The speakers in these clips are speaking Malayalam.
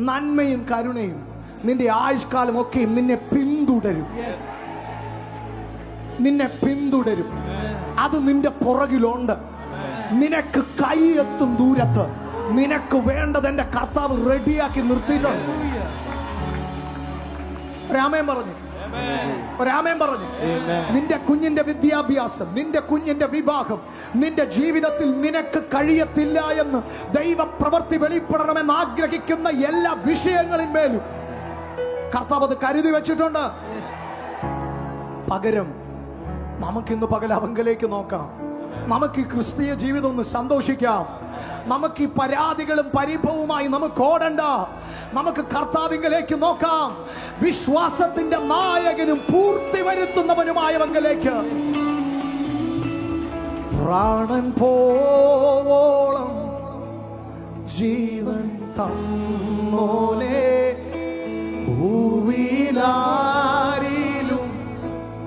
നന്മയും കരുണയും നിന്റെ ആയുഷ്കാലം ഒക്കെ നിന്നെ പിന്തുടരും. നിന്നെ പിന്തുടരും. അത് നിന്റെ പുറകിലുണ്ട്. നിനക്ക് കൈയെത്തും ദൂരത്ത് നിനക്ക് വേണ്ടത് എന്റെ കർത്താവ് റെഡിയാക്കി നിർത്തിയിട്ടുണ്ട്. രാമൻ പറഞ്ഞു, നിന്റെ കുഞ്ഞിന്റെ വിദ്യാഭ്യാസം, നിന്റെ കുഞ്ഞിന്റെ വിവാഹം, നിന്റെ ജീവിതത്തിൽ നിനക്ക് കഴിയത്തില്ല എന്ന് ദൈവപ്രവൃത്തി വെളിപ്പെടണമെന്ന് ആഗ്രഹിക്കുന്ന എല്ലാ വിഷയങ്ങളിന്മേലും കർത്താവ് അത് കരുതി വെച്ചിട്ടുണ്ട്. പകരം നമുക്കിന്ന് പകൽ അവങ്കലേക്ക് നോക്കാം. നമുക്ക് ഈ ക്രിസ്തീയ ജീവിതം ഒന്ന് സന്തോഷിക്കാം. നമുക്ക് ഈ പരാതികളും പരിഭവവുമായി നമുക്ക് ഓടണ്ട. നമുക്ക് കർത്താവിങ്കലേക്ക് നോക്കാം. വിശ്വാസത്തിന്റെ നായകനും പൂർത്തി വരുത്തുന്നവനുമായവങ്കലേക്ക്. പ്രാണൻ പോവോളം ജീവൻ തന്നോനെ ഭൂവിലാരിലും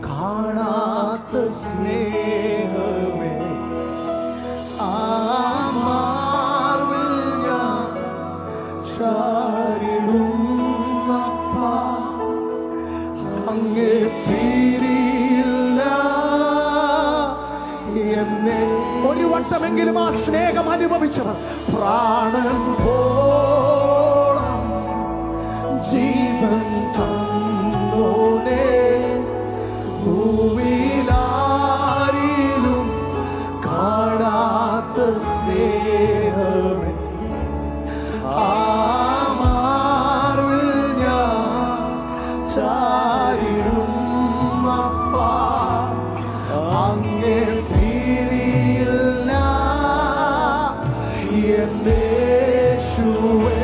കാണാത്ത സ്നേഹമേ, ആ മാർവിൽ ഞാൻ ചാരിടുന്നപ്പാ, അങ്ങേ പിരിയില്ല എന്നെ. ഒരു വട്ടമെങ്കിലും ആ സ്നേഹം അനുഭവിച്ചത്. പ്രാണൻ പോളം ജീവൻ തന്നോനെ ഭൂവിലാരിലും കാണാത്ത സ്നേഹമേ, ആ മാർവിൽ ഞാൻ ചാരിടുന്നപ്പാ, അങ്ങേ പിരിയില്ല എന്റെ യേശുവേ.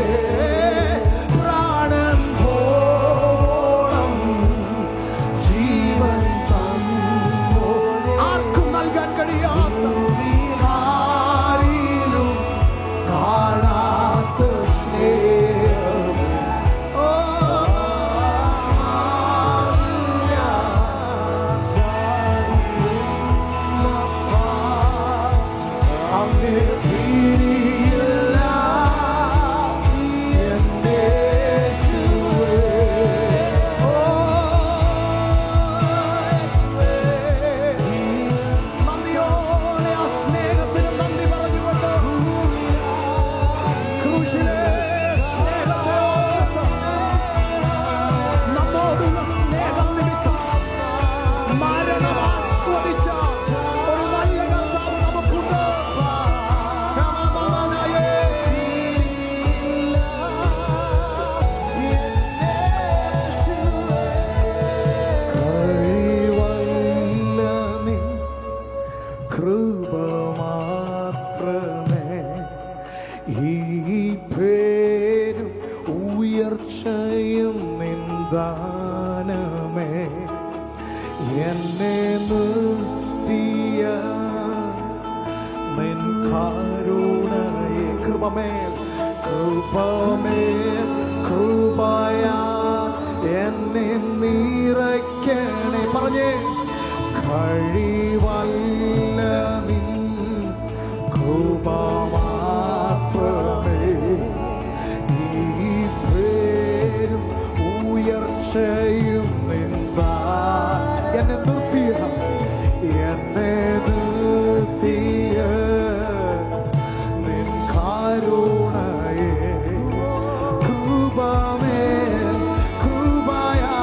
എന്നെ നിർത്തിയ നിൻ കരുണയെ, കൃപമേൽ കൃപമേൽ കൃപയാ എന്നെ നിറയ്ക്കണേ. പറഞ്ഞേ, കഴിവല്ല നിൻ കൃപ മാത്രമേ ഈ പേരും ഉയർച്ചയും നിന്താ. എന്നെ നിർത്തിയ നിൻ കരുണയെ, കൃപമേൽ കൃപയാ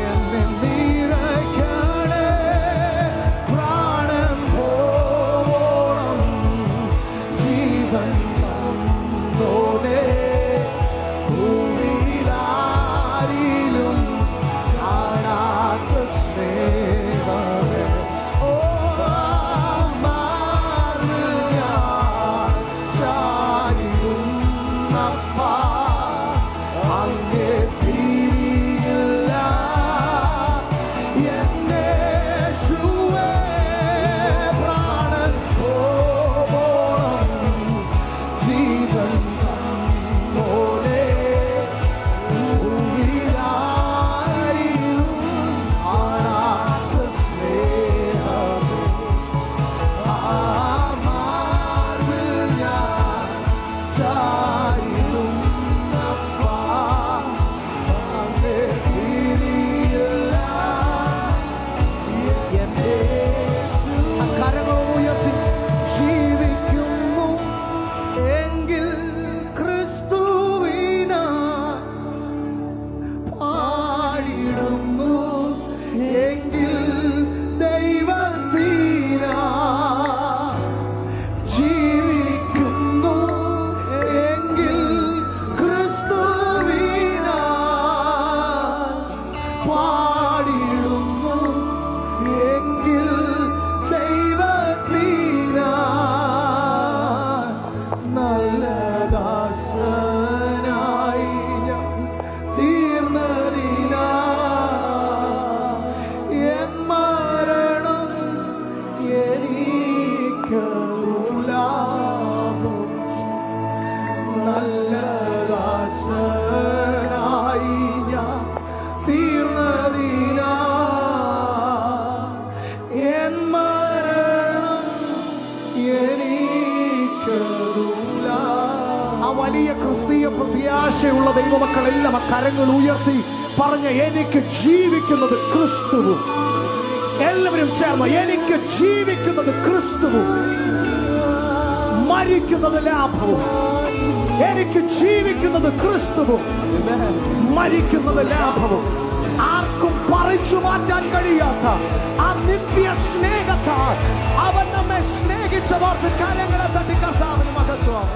എന്നെ നിറയ്ക്കണേ. പ്രാണൻ പോളം ജീവൻ തന്നോനെ ഭൂമിയിലാരിലും കാണാത്ത സ്നേഹമേ, ഓ മാർവിൽ ഞാൻ ചാരിടുന്നപ്പാ, അങ്ങേ പിരിയില്ല എന്റെ യേശുവേ. പ്രാണൻ പോവോളം ജീവൻ തന്നോനെ ഭൂമിയിലാരിലും കാണാത്ത സ്നേഹമേ, ആ മാർവിൽ ഞാൻ ചാരിടുന്നപ്പാ, ക്രിസ്തീയ പ്രത്യാശയുള്ള ദൈവമക്കളെല്ലാം ആ കരങ്ങൾ ഉയർത്തി പറഞ്ഞ, എനിക്ക് ജീവിക്കുന്നത് ക്രിസ്തുവും. എല്ലാവരും ചേർന്ന്, എനിക്ക് ജീവിക്കുന്നത് ക്രിസ്തുവും, മരിക്കുന്നത് ലാഭവും. എനിക്ക് ജീവിക്കുന്നത് ക്രിസ്തുവും, മരിക്കുന്നത് ലാഭവും. ആർക്കും പറിച്ചു മാറ്റാൻ കഴിയാത്ത ആ നിത്യ സ്നേഹത്താൽ അവൻ നമ്മെ സ്നേഹിച്ചവർക്ക് കരങ്ങളെ തട്ടി കർത്താവിന് മഹത്വം.